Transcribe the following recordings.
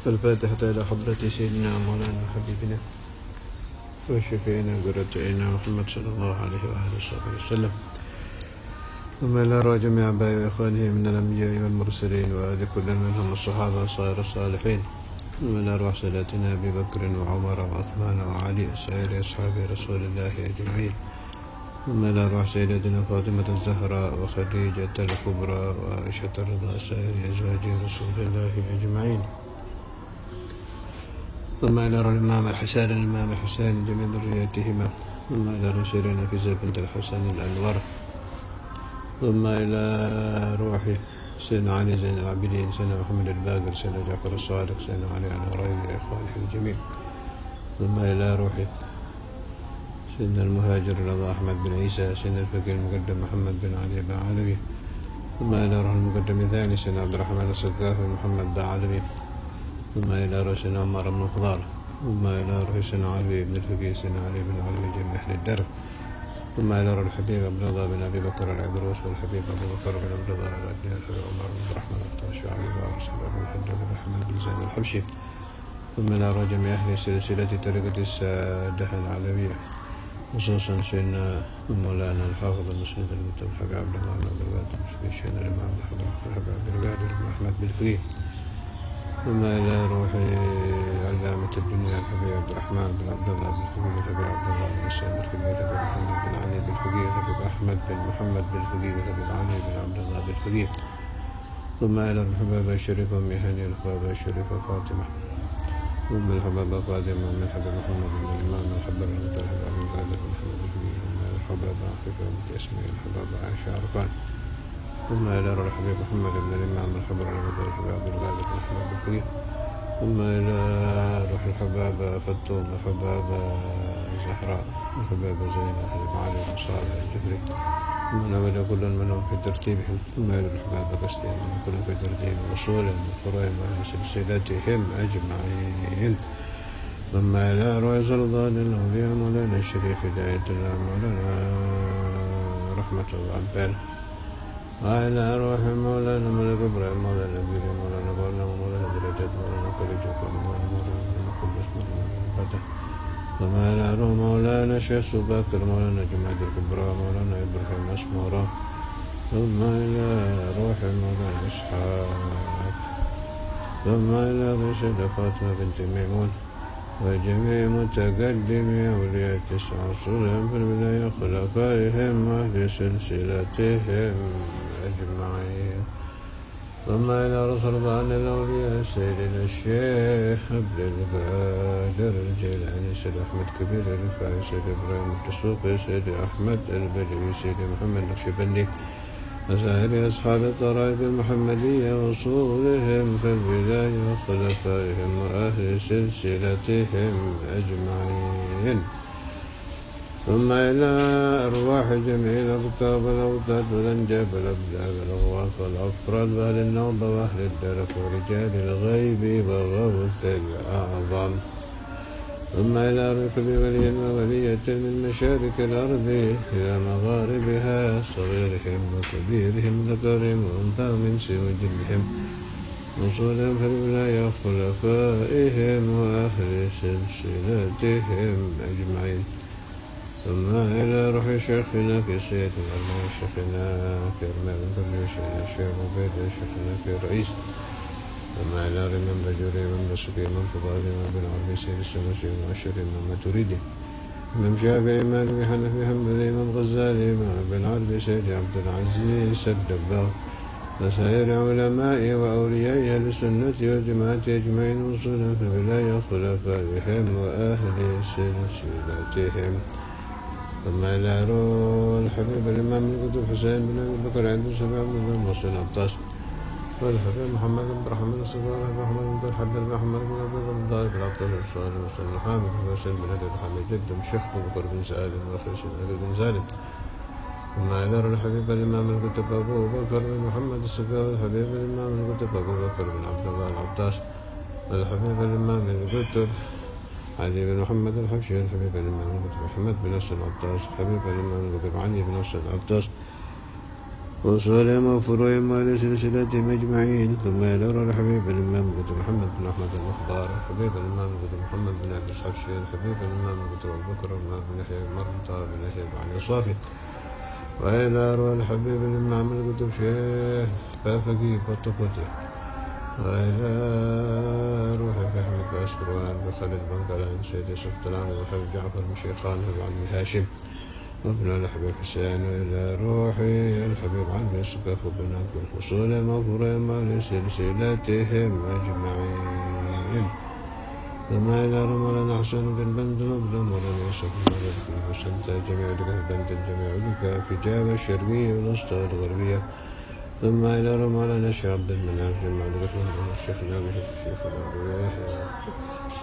الفاتحة إلى حضرة سيدنا مولانا حبيبنا وشفينا قرتنا محمد صلى الله عليه وآله وصحبه وسلم، ثم إلى أرواح جميع آبائه وإخوانه من الأنبياء والمرسلين وآل كل منهم الصحابة وصائر الصالحين، ثم إلى أرواح سادتنا أبي بكر وعمر وعثمان وعلي وسائر أصحاب رسول الله أجمعين، ثم إلى أرواح سيدتنا فاطمة الزهراء وخديجة الكبرى وعائشة رضا سائر أزواج رسول الله أجمعين، ثم إلى الإمام الحسين جميع ذريتهما، ثم إلى رسول نفيسة بنت الحسن الأنور، ثم إلى روح سيدنا علي زين العابدين، سيدنا محمد الباقر، سيدنا جعفر الصادق، سيدنا علي الهريري وإخوانه الجميع، ثم إلى روح سيدنا المهاجر رضا أحمد بن عيسى، سيدنا الفقيه المقدم محمد بن علي بن علوي، ثم إلى روح المقدم الثاني سيدنا عبد الرحمن السقاف محمد بن علوي، ثم إلى روح سيدنا عمر بن الخضار، ثم إلى روح سيدنا علي بن الفقيه، سيدنا علي بن علوي جميع أهل الدرب، ثم إلى روح الحبيب عبد الله بن أبي بكر العذروس، والحبيب أبو بكر بن عبد الله العدني، الحبيب عمر بن الرحمن الشعبي، وأرسل بن الحجاج بن أحمد بن زين الحبشي، ثم إلى روح جميع أهل سلسلة طريقة السادة العلوية، خصوصا سيدنا مولانا الحافظ المسند المتوفى الحبيب عبد الله بن عبد الوهاب سيدنا الإمام الحافظ الحبيب عبد القادر بن أحمد بالفقيه، ثم إلى روح علامة الدنيا الحبيب عبد الرحمن بن عبد الله بالفقيه، الحبيب عبد الله بن سعيد الكبير، الحبيب محمد بن علي بالفقيه، الحبيب أحمد بن محمد بالفقيه، الحبيب علي بن عبد الله بالفقيه، ثم إلى الحبابة الشريف أم هاني الحبابة الشريفة فاطمة، ثم الحبابة فاطمة من الحبيب محمد بن الإمام الحبر مثل الحبيب عبد القادر بن محمد بالفقيه، ثم إلى الحبابة عفيفة بنت أسماء الحبابة عائشة عرفان، ثم إلى روح الحبيب محمد بن الإمام الحبر مثل الحبيب عبد القادر بن محمد بالفقيه، ثم إلى روح الحبابة فتوم الحبابة زهراء الحبابة زينب الحبيب علي بن صالح الجفري، ثم نبذ كل منهم في ترتيبهم، ثم إلى الحبابة قسطين من كل في ترتيب وصولهم وفروعهم وأهل سلسلتهم أجمعين، ثم إلى روح سلطان الأولياء مولانا الشريف هداية الله مولانا رحمة الله عباله، وإلى أرواح مولانا ملك إبراهيم مولانا بيري مولانا بولنا مولانا درجات مولانا كريجة مولانا قدس مولانا فتح، ثم إلى أرواح مولانا شيخ باكر مولانا جمعة الكبرى مولانا إبراهيم أسمورة، ثم إلى روح مولانا إسحاق، ثم إلى رشد فاطمة بنت ميمون وجميع متقدمي أولياء 9 عصورهم في الولاية خلفائهم وأهل سلسلتهم أجمعين، ثم إلى رسول عن الأولياء سيدنا الشيخ عبد القادر الجيلاني، سيد أحمد كبير الرفاعي، سيد إبراهيم الدسوقي، سيد أحمد البدوي، سيد محمد النقشبندي، وسائر أصحاب الطرائق المحمدية وصولهم في الولاية وخلفائهم وأهل سلسلتهم أجمعين، ثم إلى أرواح جميع الأقطاب والأوتاد والأنجاب والأبدال والأغواث والأفراد وأهل النوبة وأهل الدرك ورجال الغيب والغوث الأعظم، ثم إلى ركب ولي وولية من مشارق الأرض إلى مغاربها صغيرهم وكبيرهم ذكرهم وأنثى من وجلهم وصولهم في الولاية وخلفائهم وأهل سلسلتهم أجمعين، ثم إلى روح شيخنا في سيد الأرمان شيخنا كرمال بن شيخ عبيد شيخنا في رئيس، ثم إلى رمم بجوري من بسقي من فضالي بن عربي سيد السنوسي ومؤشر من ماتريدي من شافعي مالك حنفي حنبلي من غزالي بن عربي سيد عبد العزيز الدباغ، وسائر علماء وأولياء أهل السنة والجماعة أجمعين وصولا في الولاية وخلفائهم وأهل سلسلتهم، ثم إلى روح الحبيب الإمام القدس حسين بن أبي بكر عند سبع بن المصري العطاس، والحبيب محمد بن محمد الصغير محمد بن الحبيب محمد بن عبد الله بن طارق العطاس الصالح وسلم محمد بن حسين بن أبي حميد جد الشيخ أبو بكر بن سالم وخيس بن أبي بن سالم، ثم إلى روح الحبيب الإمام الكتب أبو بكر بن محمد الصغير والحبيب الإمام الكتب أبو بكر بن عبد الله العطاس، والحبيب الإمام الكتب علي بن محمد الحبشي، الحبيب الإمام الكتب محمد بن نصر العطاس، الحبيب الإمام الكتب علي بن نصر العطاس، وصولهم وفروعهم وعلى سلسلتهم أجمعين. ثم إلى روح الحبيب الإمام القدر محمد بن أحمد المختار، الحبيب الإمام القدر محمد بن عبد الحبشي، الحبيب الإمام القدر أبو بكر بن بن يحيى بن مرتضى بن يحيى بن الصافي. وإلى روح الحبيب الإمام القدر شيخ فافقي بطفته. وإلى روح أحمد بأسروان بخالد بن كلان سيد يوسف طلال وحبيب جعفر بن شيخان وابن هاشم وابن الحبيب حسين. وإلى روح الحبيب علي السقاف وابن بن حصول مغفورهم ولسلسلتهم أجمعين. ثم إلى رمضان حسن بن بند وابن مولانا يوسف بن مالك وسنت جميع لك بند الجميع لك في جابة الشرقية والوسطى والغربية. ثم إلى رمضان الشيخ عبد المنعم جمع لك الشيخ نابه الشيخ الأبويه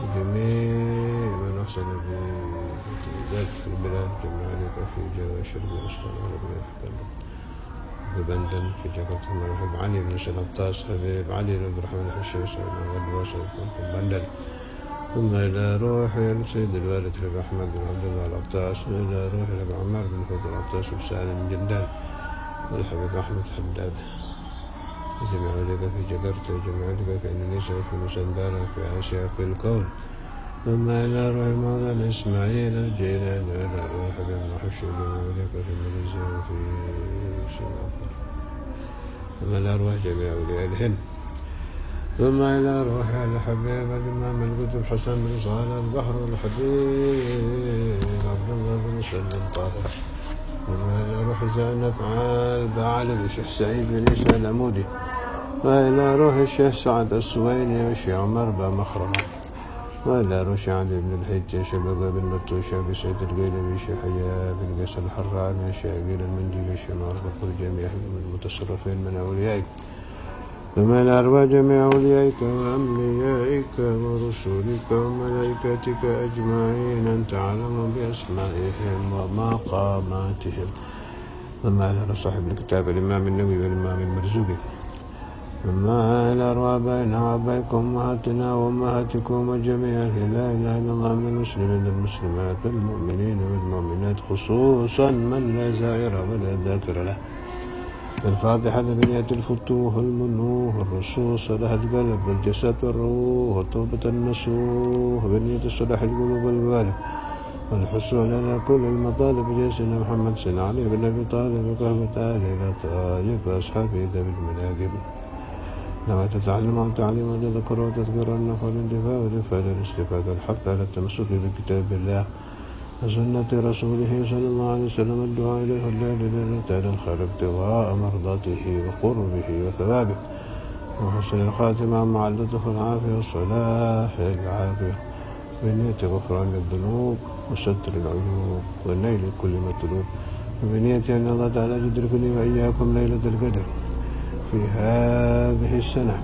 وجميع من أحسن بذلك البلاد جمع لك في جابة الشرقية والوسطى والغربية في بندن في جاكرتا. مرحب علي بن سلطاس حبيب علي بن عبد الرحمن الحشيش بن الوسط في بندن. ثم إلى روح السيد الوالد ربي أحمد بن عبد الله العطاس. إلى روح ربي عمار بن حود العطاس وسالم بن جندان والحبيب أحمد حداد. جميع لك في جاكرتا، جميع لك في إندونيسيا، في نوسندارا، في آسيا، في الكون. ثم إلى روح مولانا إسماعيل الجيلاني. وإلى روح حبيب المحشي جميع لك في ماليزيا وفي سنغافورة. ثم إلى روح جميع أولياء الهند. ثم إلى روح الحبيب الإمام القدر حسن بن صالح البحر الحبيب عبد الله بن سلم طاهر. ثم إلى روح زينة البعالي الشيخ سعيد بن عيسى العمودي. وإلى روح الشيخ سعد السويني والشيخ عمر بمخرمة. وإلى روح علي بن الحج شبقة بن بطوشة بسيد القيلبي الشيخ حياء بن قيس الحراني الشيخ قيل المنجلي الشيخ معرفة جميع المتصرفين من أوليائك. ثم إلى أرواح جميع أوليائك وأنبيائك ورسولك وملائكتك أجمعين أنت أعلم بأسمائهم ومقاماتهم. ثم إلى صاحب الكتاب الإمام النووي والإمام المرزوقي. ثم إلى أرواح آبائنا وآبائكم وأمهاتنا وأمهاتكم وجميع لا إله إلا الله من المسلمين والمسلمات والمؤمنين والمؤمنات خصوصا من لا زائر ولا ذاكر له. الفاتحة بنية الفتوح المنوح الرصوص لها القلب والجسد والروح وطوبة النصوح بنية صلاح القلوب والبالغ والحصول على كل المطالب جيسنا محمد سن علي بن أبي طالب وكهبة آله طالب وأصحابه ذوي المناقب. لما تتعلم وتعلم وتذكر وتذكر النفع والاندفاع والرفاع والاستفادة الحث على التمسك بكتاب الله وسنة رسوله صلى الله عليه وسلم الدعاء إليه الليل ليلة الخير ابتغاء مرضاته وقربه وثوابه وحسن الخاتمة مع اللطف والعافية والصلاح العافية بنية غفران الذنوب وستر العيوب ونيل كل مطلوب بنية أن الله تعالى يدركني وإياكم ليلة القدر في هذه السنة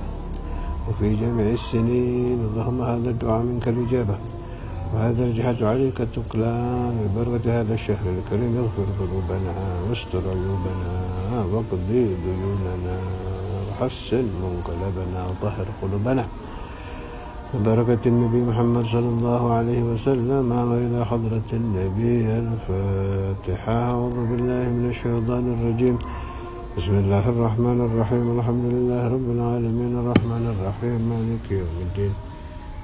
وفي جميع السنين. اللهم هذا الدعاء منك الإجابة وهذا الجهاد عليك التكلان ببركة هذا الشهر الكريم. اغفر ذنوبنا واستر عيوبنا واقضي ديوننا وحسن منقلبنا وطهر قلوبنا ببركة النبي محمد صلى الله عليه وسلم. وإلى حضرة النبي الفاتحة. أعوذ بالله من الشيطان الرجيم. بسم الله الرحمن الرحيم. الحمد لله رب العالمين الرحمن الرحيم مالك يوم الدين.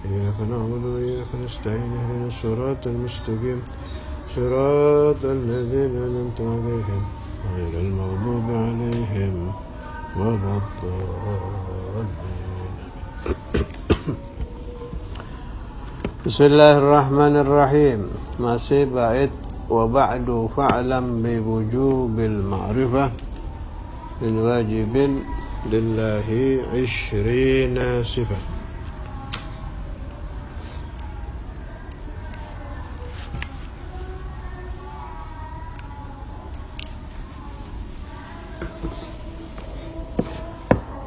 إياك نعبد وإياك نستعين اهدنا الصراط المستقيم صراط الذين أنعمت عليهم غير المغضوب عليهم ولا الضالين. بسم الله الرحمن الرحيم. masih bait وبعد فاعلم بوجوب المعرفة من واجب لله 20 صفة.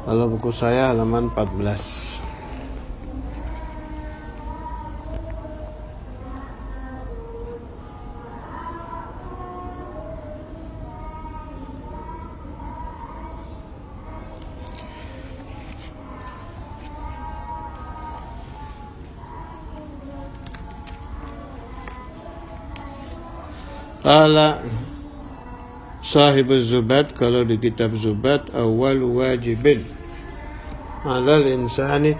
Kalau buku saya halaman 14. Qala Sahibuz Zubat, kalau di kitab Zubat, awal wajibin alal insani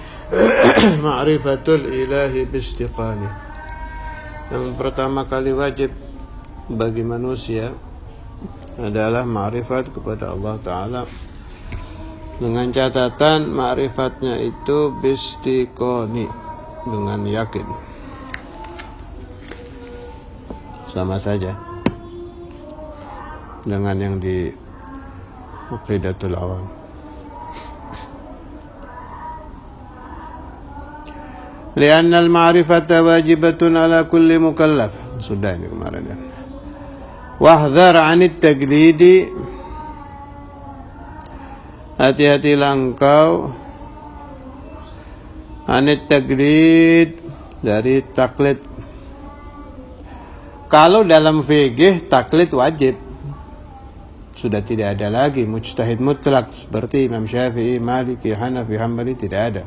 ma'rifatul ilahi bistiqani. Yang pertama kali wajib bagi manusia adalah ma'rifat kepada Allah Ta'ala, dengan catatan ma'rifatnya itu bistiqoni, dengan yakin. Sama saja dengan yang di Aqidatul Awam. Lianna al-ma'rifata wajibatun ala kulli mukallaf. Sudah ini kemarin ya. Wahdhar 'anit taglidi, hati-hatilah engkau 'anit taglid, dari taklid. Kalau dalam fikih taklid wajib, sudah tidak ada lagi mujtahid mutlak seperti Imam Syafi'i, Maliki, Hanafi, Hambali, tidak ada.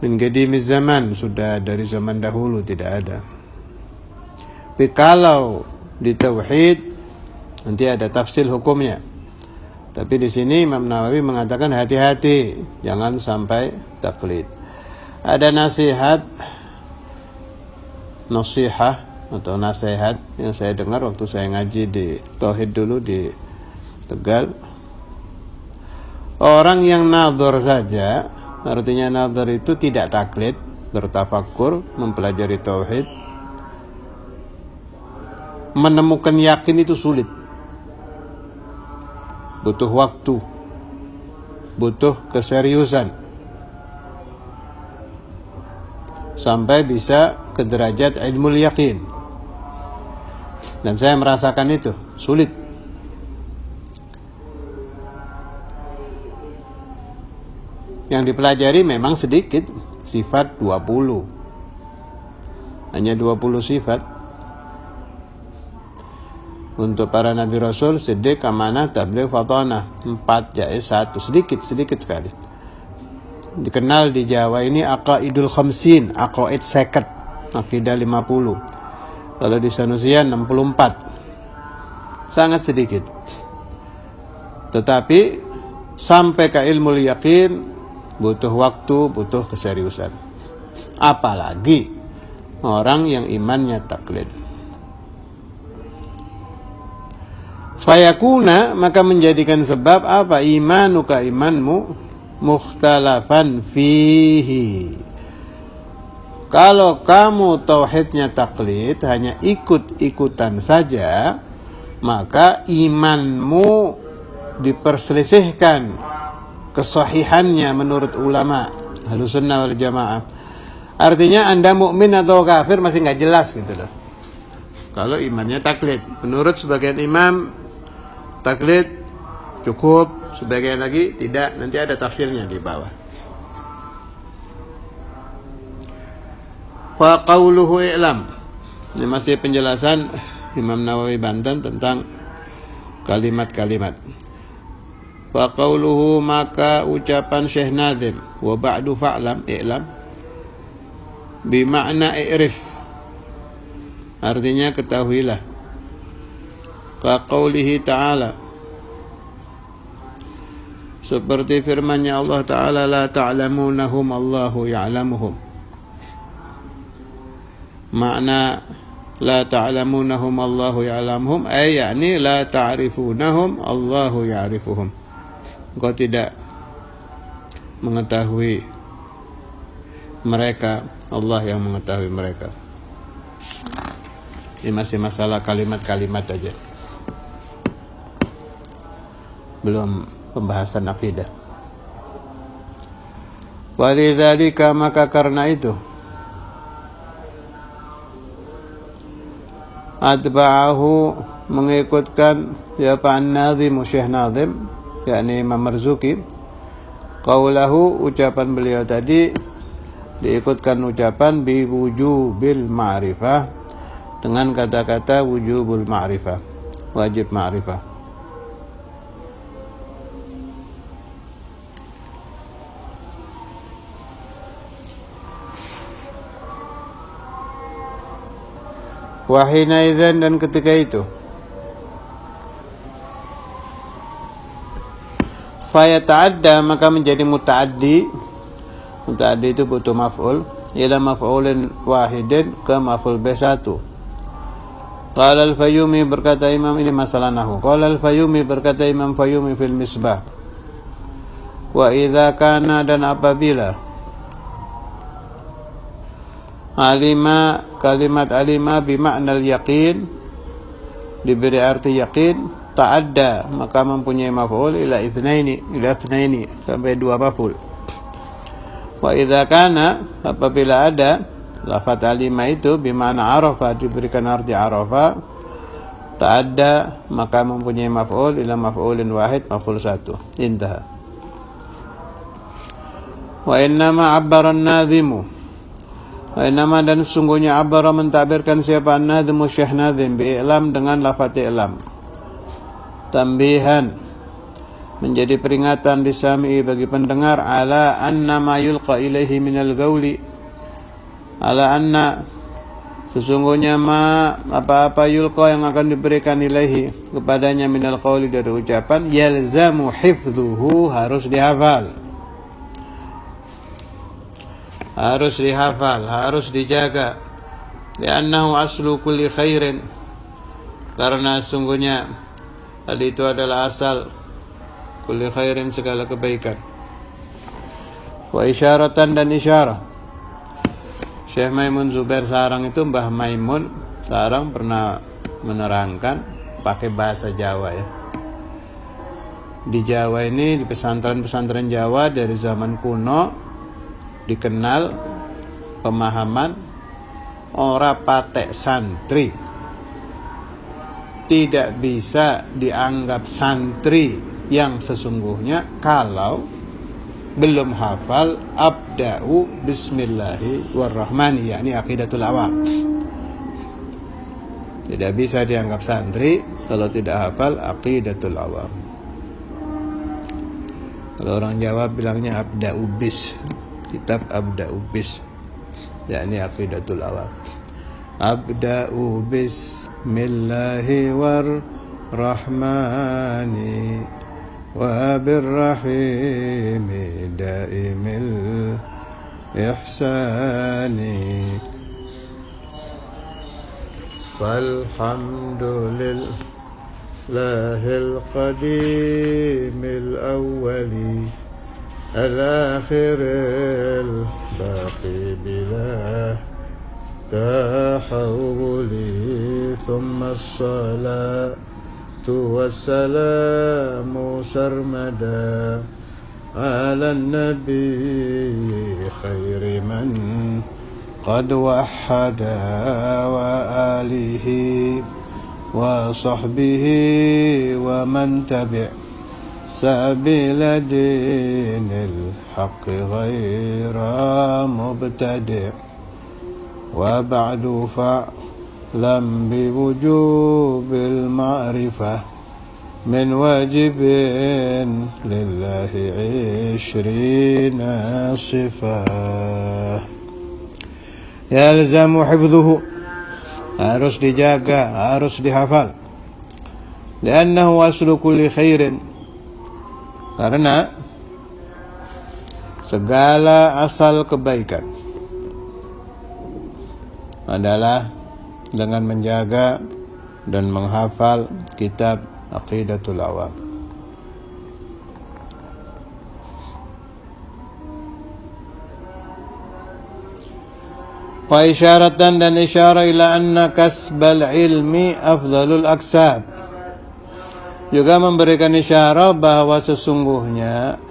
Min qadimiz zaman, sudah dari zaman dahulu tidak ada. Tapi kalau di tauhid nanti ada tafsir hukumnya. Tapi di sini Imam Nawawi mengatakan hati-hati, jangan sampai taklid. Ada nasihat atau nasihat yang saya dengar waktu saya ngaji di tauhid dulu di Tegal. Orang yang nadhar saja, artinya nadhar itu tidak taklid, bertafakur, mempelajari tauhid, menemukan yakin itu sulit. Butuh waktu, butuh keseriusan, sampai bisa ke derajat ilmul yakin. Dan saya merasakan itu sulit. Yang dipelajari memang sedikit, sifat 20. Hanya 20 sifat. Untuk para Nabi Rasul, Siddiq, Amanah, Tabligh, Fatanah, 4 jaiz 1, sedikit sekali. Dikenal di Jawa ini Aqaidul Khamsin, Aqaid 50, Aqidah 50. Kalau di Sanusian 64, sangat sedikit. Tetapi sampai ke ilmu yakin butuh waktu, butuh keseriusan. Apalagi orang yang imannya taklid. Fayakuna, maka menjadikan sebab apa? Imanuka, imanmu, mukhtalafan fihi. Kalau kamu tauhidnya taklid, hanya ikut-ikutan saja, maka imanmu diperselisihkan kesahihannya menurut ulama Ahlussunnah wal Jamaah. Artinya Anda mukmin atau kafir masih nggak jelas gitu loh. Kalau imannya taklid, menurut sebagian imam taklid cukup, sebagian lagi tidak. Nanti ada tafsirnya di bawah. Fa qauluhu i'lam. Ini masih penjelasan Imam Nawawi Banten tentang kalimat-kalimat. Fa qauluhu, maka ucapan Syekh Nazim, wa ba'du fa'lam, i'lam, bimakna i'rif, artinya ketahuilah. Ka qaulihi ta'ala, seperti firman-Nya Allah Ta'ala, la ta'lamunahum Allahu ya'lamuhum. Makna la ta'lamunahum Allahu ya'lamuhum, ay yakni la ta'rifunahum Allahu ya'rifuhum. Engkau tidak mengetahui mereka, Allah yang mengetahui mereka. Ini masih masalah kalimat-kalimat aja, belum pembahasan akidah. Walidzalika, maka karena itu, atba'ahu, mengikutkan siapa? An-Nazim, Syekh Nazim, yakni Imam Marzuki, qaulahu, ucapan beliau tadi, diikutkan ucapan bi wujubil ma'rifah, dengan kata-kata wujubul ma'rifah, wajib ma'rifah. Wahina idzan, dan ketika itu, fayata'adda, maka menjadi muta'addi. Muta'addi itu butuh maf'ul, ila maf'ulin wahidin ke maf'ul B1. Qala al-Fayyumi, berkata Imam, ini masalah nahwu. Qala al-Fayyumi, berkata Imam Fayyumi fil Misbah, wa idza kana, dan apabila alima, kalimat alima bimakna al-yaqin, diberi arti yakin, ta'adda, maka mempunyai maf'ul ila itsnaini, sampai 2 maf'ul. Wa idza kana, apabila ada lafaz alima itu bimakna arafa, diberikan arti arafa, ta'adda, maka mempunyai maf'ul ila maf'ulin wahid, maf'ul 1. Intaha. Wa innama 'abbara an-nadhimu, wa innama, dan sesungguhnya abbara, mentakbirkan siapa, an-nadhimu Syekh Nadhim, bi'lam, dengan lafaz i'lam, tambihan, menjadi peringatan, disami, bagi pendengar, ala anna ma yulqa ilaihi minal gauli, ala anna, sesungguhnya ma, apa-apa, yulqa, yang akan diberikan ilaihi, kepadanya, minal qauli, dari ucapan, yalzamu hifdhuhu, harus dihafal, harus dijaga. Li'annahu aslu kulli khairin, karena sungguhnya hal itu adalah asal kulli khairin, segala kebaikan. Wa isyaratan, dan isyarah. Syekh Maimun Zubair Sarang itu, Mbah Maimun Sarang, pernah menerangkan pakai bahasa Jawa ya. Di Jawa ini, di pesantren-pesantren Jawa dari zaman kuno dikenal pemahaman ora patek santri tidak bisa dianggap santri yang sesungguhnya kalau belum hafal abda'u bismillahi warrahmani, yakni aqidatul awam. Tidak bisa dianggap santri kalau tidak hafal aqidatul awam. Kalau orang Jawa bilangnya abda'u bis, kitab abda'u bis, yakni aqidatul awam. Abda'u bismillahi warrahmani wa birrahimi daimil ihsani falhamdulillahil qadimil awwali al-akhiril baqi bila tahawuli thumma as-salatu wassalamu sarmada ala nabi khairi man qad wahhada wa alihi wa sahbihi wa man tabi' sabila dinil haqqi ghaira mubtadi' wa ba'du fa'lam biwujubil ma'rifah min wajibin lillahi 'ishrina sifah. Yalzamu hifdhuhu, harus dijaga, harus dihafal. Li'annahu aslu kulli khairin, karena segala asal kebaikan adalah dengan menjaga dan menghafal kitab Aqidatul Awam. Wa isyaratan, dan isyarah ila anna kasbal ilmi afdalul aksab, juga memberikan isyarah bahwa sesungguhnya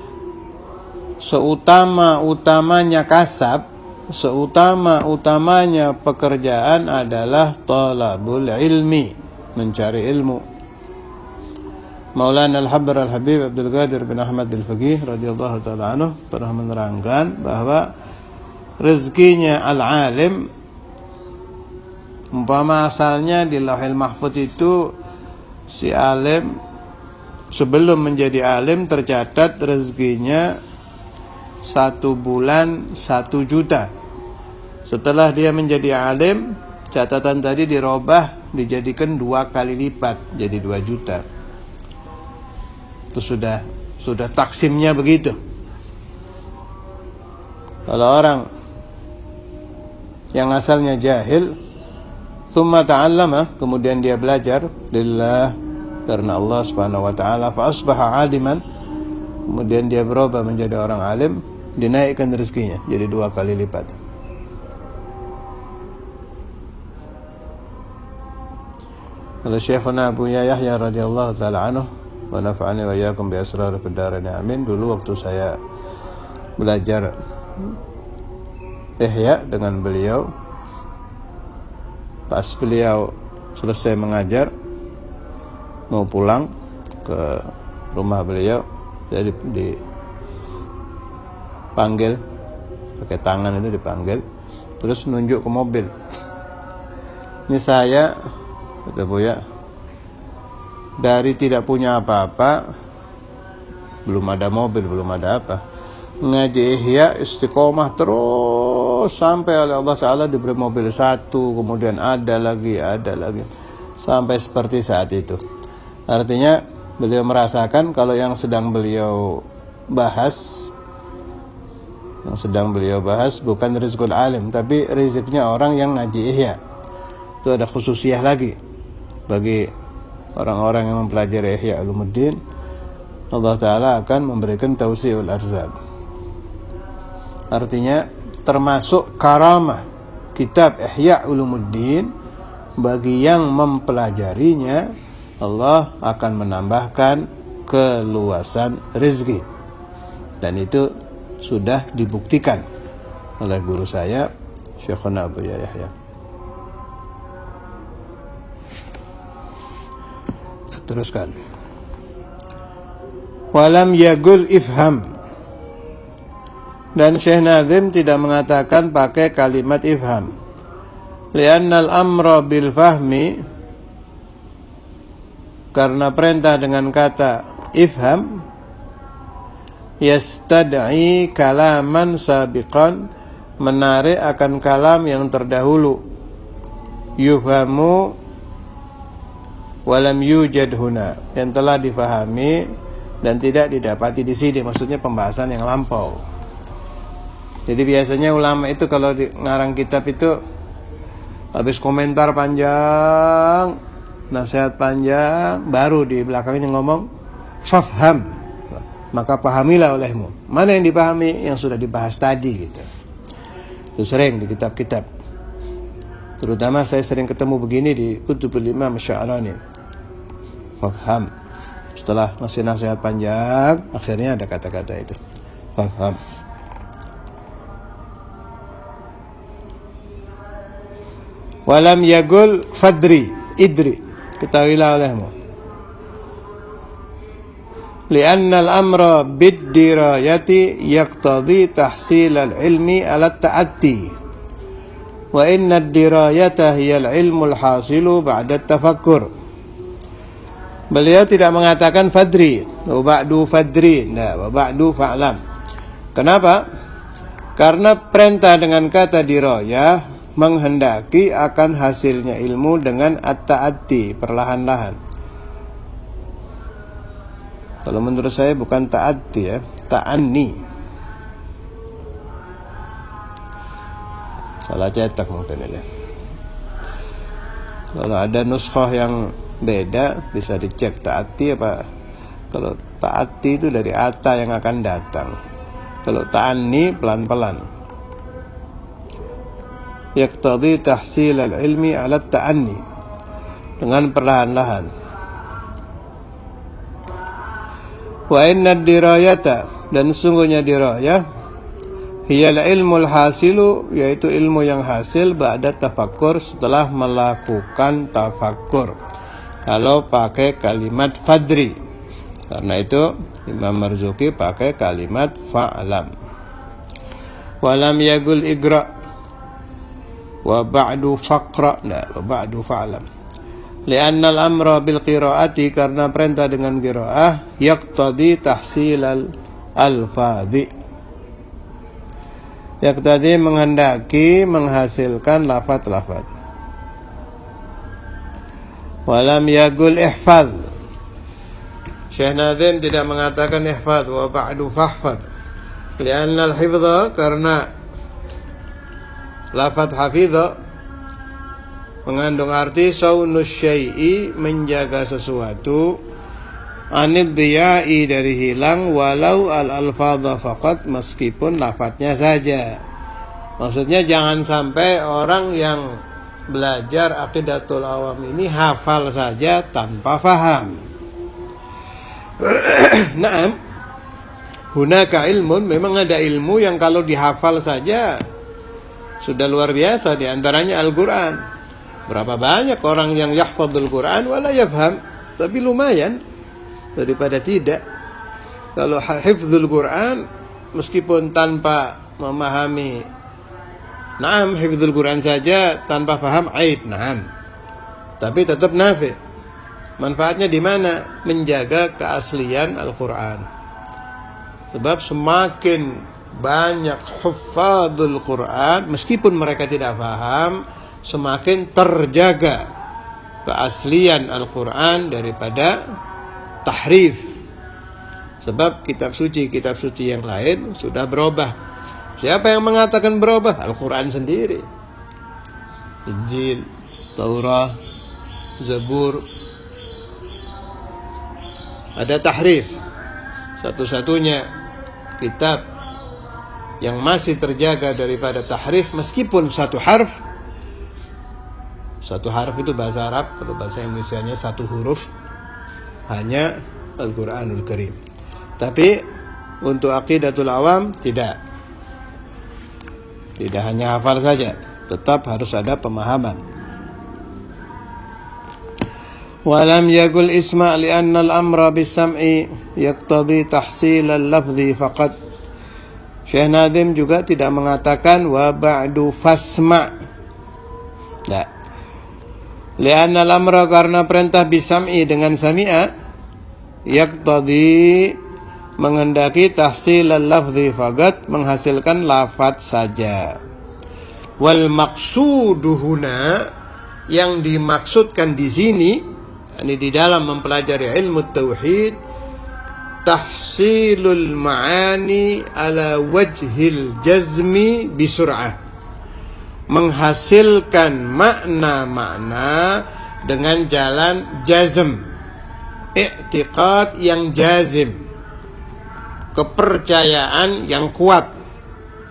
seutama-utamanya kasab, seutama-utamanya pekerjaan adalah talabul ilmi, mencari ilmu. Maulana Al-Habr Al-Habib Abdul Qadir bin Ahmad Al-Faqih radhiyallahu ta'ala anhu pernah menerangkan bahwa rezekinya al-alim, umpama asalnya di Lauhil Mahfuz itu si alim sebelum menjadi alim tercatat rezekinya 1 bulan 1 juta. Setelah dia menjadi alim, catatan tadi dirubah dijadikan 2 kali lipat jadi 2 juta. Itu sudah sudah taksimnya begitu. Kalau orang yang asalnya jahil, thumma ta'allama, kemudian dia belajar lillah, karena Allah Subhanahu wa taala, fa asbaha aliman, kemudian dia berubah menjadi orang alim, dinaikkan rezekinya jadi 2 kali lipat. Kalau Syekhuna Abu Yahya radhiyallahu taala anhu wa nafa'ani wa iyyakum bi asrar fid dharain amin, dulu waktu saya belajar Ihya dengan beliau, pas beliau selesai mengajar mau pulang ke rumah beliau, jadi dipanggil pakai tangan, itu dipanggil, terus nunjuk ke mobil. Ini saya, kata Buya, dari tidak punya apa-apa, belum ada mobil, belum ada apa, ngaji Ihya istiqomah terus sampai oleh Allah Ta'ala diberi mobil 1, kemudian ada lagi, sampai seperti saat itu. Artinya beliau merasakan kalau yang sedang beliau bahas bukan rizqul alim, tapi riziknya orang yang ngaji Ihya. Itu ada khususiyah lagi bagi orang-orang yang mempelajari Ihya Ulumuddin. Allah Ta'ala akan memberikan tausi'ul arzaq. Artinya termasuk karamah kitab Ihya Ulumuddin, bagi yang mempelajarinya Allah akan menambahkan keluasan rezeki. Dan itu sudah dibuktikan oleh guru saya, Syekhuna Abu Yahya. Teruskan. Walam yagul ifham, dan Syekh Nazim tidak mengatakan pakai kalimat ifham. Li'annal amra bil fahmi, karena perintah dengan kata ifham yastad'i kalaman sabiqan, menarik akan kalam yang terdahulu, yufhamu walam yujad huna, yang telah difahami dan tidak didapati di sini. Maksudnya pembahasan yang lampau. Jadi biasanya ulama itu kalau ngarang kitab itu habis komentar panjang, nasihat panjang, baru di belakangnya ngomong fafham, maka pahamilah olehmu. Mana yang dipahami? Yang sudah dibahas tadi gitu. Itu sering di kitab-kitab. Terutama saya sering ketemu begini di Kutubul Imam Sya'rani. Fafham. Setelah ngasih nasihat panjang, akhirnya ada kata-kata itu. Fafham. Walam yagul fadri, idri, ketahuilah olehmu. Lianna al-amra bid-dirayati yaqtadi tahsil al-ilmi ala ta'atti. Wa inna ad-dirayata hiya al-ilmu al-hasilu ba'da at-tafakkur. Beliau tidak mengatakan fadri, wa ba'du fadri, wa ba'du fa'lam. Kenapa? Karena perintah dengan kata dirayah menghendaki akan hasilnya ilmu dengan at-ta'ati, perlahan-lahan. Kalau menurut saya bukan ta'ati ya, ta'anni. Salah cetak mungkin ya. Kalau ada nuskhah yang beda bisa dicek ta'ati apa. Kalau ta'ati itu dari ata yang akan datang. Kalau ta'anni pelan-pelan. Yaqtadi tahsil al-ilmi ala ta'anni, dengan perlahan-lahan. Wa inna dirayata, dan sungguhnya dirayah, hiyal ilmul hasilu, yaitu ilmu yang hasil ba'da tafakkur, setelah melakukan tafakkur. Kalau pakai kalimat fadri, karena itu Imam Marzuki pakai kalimat fa'lam. Walam yagul igra' wa ba'du faqra, wa ba'du fa'lam. Lianna al-amra bil qiraati, karena perintah dengan qiraah yaqtadi tahsil al-alfadhi, yaqtadi menghendaki menghasilkan lafaz-lafaz. Walam yagul ihfaz, Syekh Nazim tidak mengatakan ihfadz wa ba'du fahfadz. Li'anna al-hifdha, karena lafadz hafidha mengandung arti saunus syai'i, menjaga sesuatu, anid diya'i, dari hilang, walau al-alfadha faqat, meskipun lafadznya saja. Maksudnya jangan sampai orang yang belajar aqidatul awam ini hafal saja tanpa faham. Naam, hunaka ilmun, memang ada ilmu yang kalau dihafal saja sudah luar biasa, di antaranya Al-Quran. Berapa banyak orang yang yahfadzul Quran wala yafham, tapi lumayan daripada tidak. Kalau hifdzul Quran meskipun tanpa memahami, naam, hifdzul Quran saja tanpa faham aib, naam, tapi tetap nafi'. Manfaatnya di mana? Menjaga keaslian Al-Quran. Sebab semakin banyak huffadzul Quran, meskipun mereka tidak paham, semakin terjaga keaslian Al-Quran daripada tahrif. Sebab kitab suci yang lain sudah berubah. Siapa yang mengatakan berubah? Al-Quran sendiri. Injil, Taurat, Zabur, ada tahrif. Satu-satunya kitab yang masih terjaga daripada tahrif, meskipun satu harf itu bahasa Arab, kalau bahasa Indonesianya satu huruf, hanya Al-Quranul Karim. Tapi untuk aqidatul awam tidak hanya hafal saja, tetap harus ada pemahaman. Walam yaqul isma' li'anna al-amra bis-sam'i yaqtadi tahsil al-lafzi faqat. Syekh Nazim juga tidak mengatakan wa ba'du fasma'. Tidak. Li'anna al-amra, karena perintah bis-sam'i dengan sami'a, yaqtadi, menghendaki tahsil al-lafzi faqat, menghasilkan lafaz saja. Wal maqsudu huna, yang dimaksudkan di sini, ini di dalam mempelajari ilmu tauhid, tahsilul ma'ani ala wajhil jazmi bisur'ah, menghasilkan makna-makna dengan jalan jazm, i'tiqad yang jazim, kepercayaan yang kuat,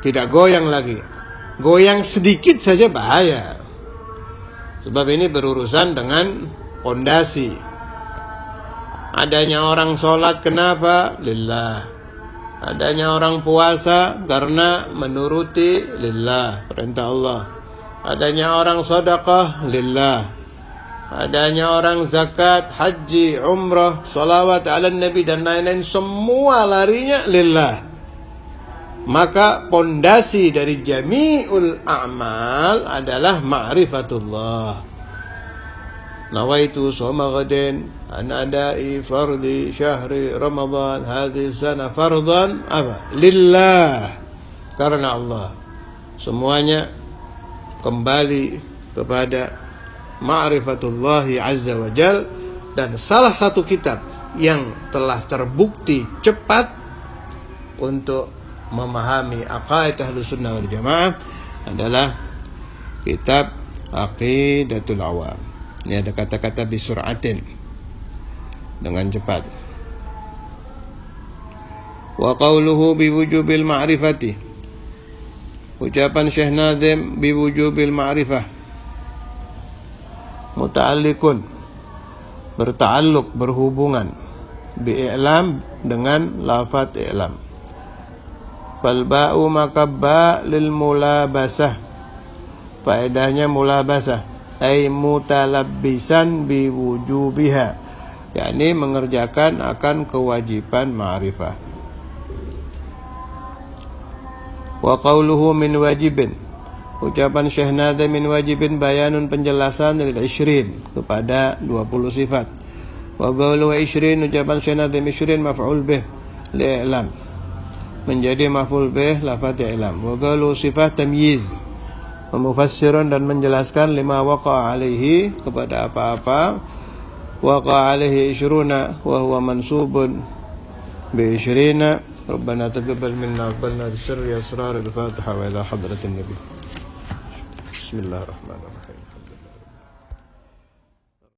tidak goyang lagi. Goyang sedikit saja bahaya, sebab ini berurusan dengan pondasi. Adanya orang sholat kenapa? Lillah. Adanya orang puasa karena menuruti lillah, perintah Allah. Adanya orang sedekah lillah. Adanya orang zakat, haji, umrah, salawat ala nabi dan lain-lain, semua larinya lillah. Maka pondasi dari jami'ul a'mal adalah ma'rifatullah. Nawaitu shoma ghadin an adai fardi syahri Ramadan hadhihi sana fardan apa? Lillah, karena Allah. Semuanya kembali kepada ma'rifatullahi azza wa jal. Dan salah satu kitab yang telah terbukti cepat untuk memahami aqaid Ahlus Sunnah wal Jamaah adalah kitab Aqidatul Awam. Ini ada kata-kata bisur'atin, dengan cepat. Wa qawluhu biwujubil ma'rifati, ucapan Syekh Nazim biwujubil ma'rifah, muta'alliqun, berta'alluq, berhubungan, bi'i'lam, dengan lafaz i'lam. Fal ba'u maka ba' lil mulabasah, faedahnya mulabasah, ay mutalabbisan biwujubiha, yakni mengerjakan akan kewajiban ma'rifah. Wa qawluhu min wajibin, ucapan Syekh Nazim min wajibin, bayanun, penjelasan lil 20 kepada 20 sifat. Wa qawluhu 20, ucapan Syekh Nazim 20 maf'ul bih li'lam, menjadi maf'ul bih lafaz i'lam. Wa qawluhu sifat tamyiz, memufassirun, dan menjelaskan lima waqa'a alaihi, kepada apa-apa waqa alaihi 20 wa huwa mansubun bi 20. Rabbana taqabbal minna aqbalna bisirri asrar al-Fatiha wa ila hadratin nabi. Bismillahirrahmanirrahim.